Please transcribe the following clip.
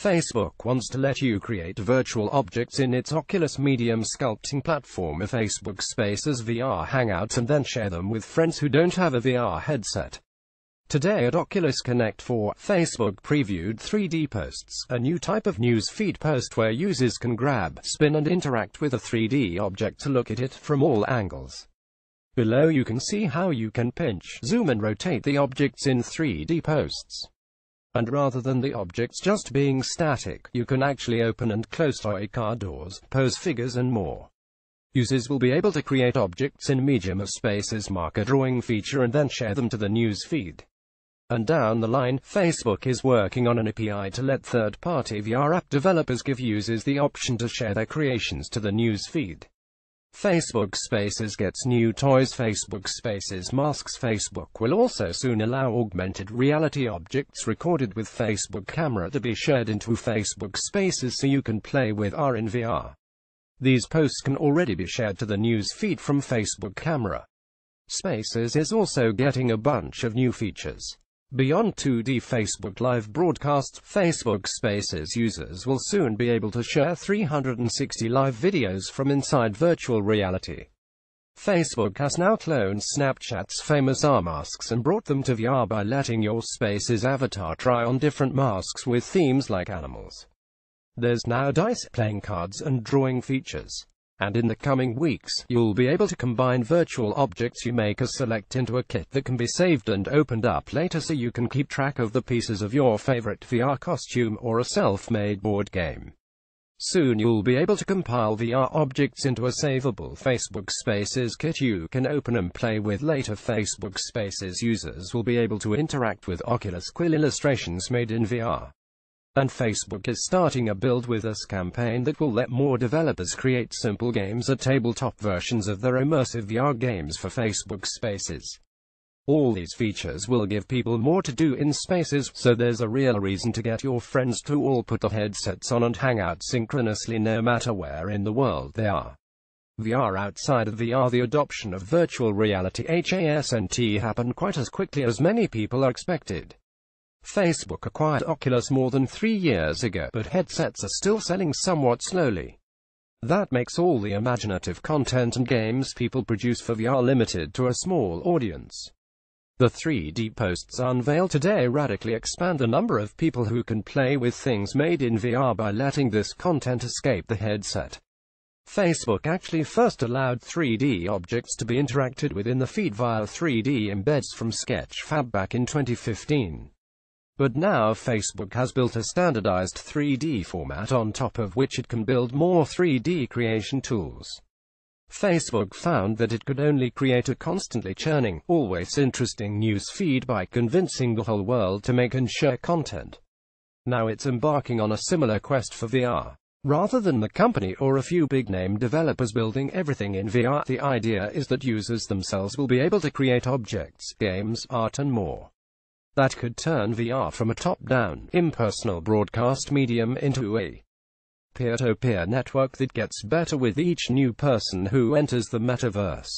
Facebook wants to let you create virtual objects in its Oculus medium sculpting platform of Facebook Spaces VR Hangouts and then share them with friends who don't have a VR headset. Today at Oculus Connect 4, Facebook previewed 3D posts, a new type of news feed post where users can grab, spin and interact with a 3D object to look at it from all angles. Below you can see how you can pinch, zoom and rotate the objects in 3D posts. And rather than the objects just being static, you can actually open and close toy car doors, pose figures and more. Users will be able to create objects in medium of Spaces marker drawing feature and then share them to the news feed. And down the line, Facebook is working on an API to let third-party VR app developers give users the option to share their creations to the news feed. Facebook Spaces gets new toys. Facebook Spaces masks. Facebook will also soon allow augmented reality objects recorded with Facebook camera to be shared into Facebook Spaces so you can play with AR in VR. These posts can already be shared to the news feed from Facebook camera. Spaces is also getting a bunch of new features. Beyond 2D Facebook Live broadcasts, Facebook Spaces users will soon be able to share 360 live videos from inside virtual reality. Facebook has now cloned Snapchat's famous AR masks and brought them to VR by letting your Spaces avatar try on different masks with themes like animals. There's now dice, playing cards and drawing features. And in the coming weeks, you'll be able to combine virtual objects you make or select into a kit that can be saved and opened up later so you can keep track of the pieces of your favorite VR costume or a self-made board game. Soon you'll be able to compile VR objects into a savable Facebook Spaces kit you can open and play with later. Facebook Spaces users will be able to interact with Oculus Quill illustrations made in VR. And Facebook is starting a Build With Us campaign that will let more developers create simple games or tabletop versions of their immersive VR games for Facebook Spaces. All these features will give people more to do in Spaces, so there's a real reason to get your friends to all put the headsets on and hang out synchronously no matter where in the world they are. VR outside of VR. The adoption of virtual reality (HASNT) happened quite as quickly as many people expected. Facebook acquired Oculus more than 3 years ago, but headsets are still selling somewhat slowly. That makes all the imaginative content and games people produce for VR limited to a small audience. The 3D posts unveiled today radically expand the number of people who can play with things made in VR by letting this content escape the headset. Facebook actually first allowed 3D objects to be interacted with in the feed via 3D embeds from Sketchfab back in 2015. But now Facebook has built a standardized 3D format on top of which it can build more 3D creation tools. Facebook found that it could only create a constantly churning, always interesting news feed by convincing the whole world to make and share content. Now it's embarking on a similar quest for VR. Rather than the company or a few big-name developers building everything in VR, the idea is that users themselves will be able to create objects, games, art and more. That could turn VR from a top-down, impersonal broadcast medium into a peer-to-peer network that gets better with each new person who enters the metaverse.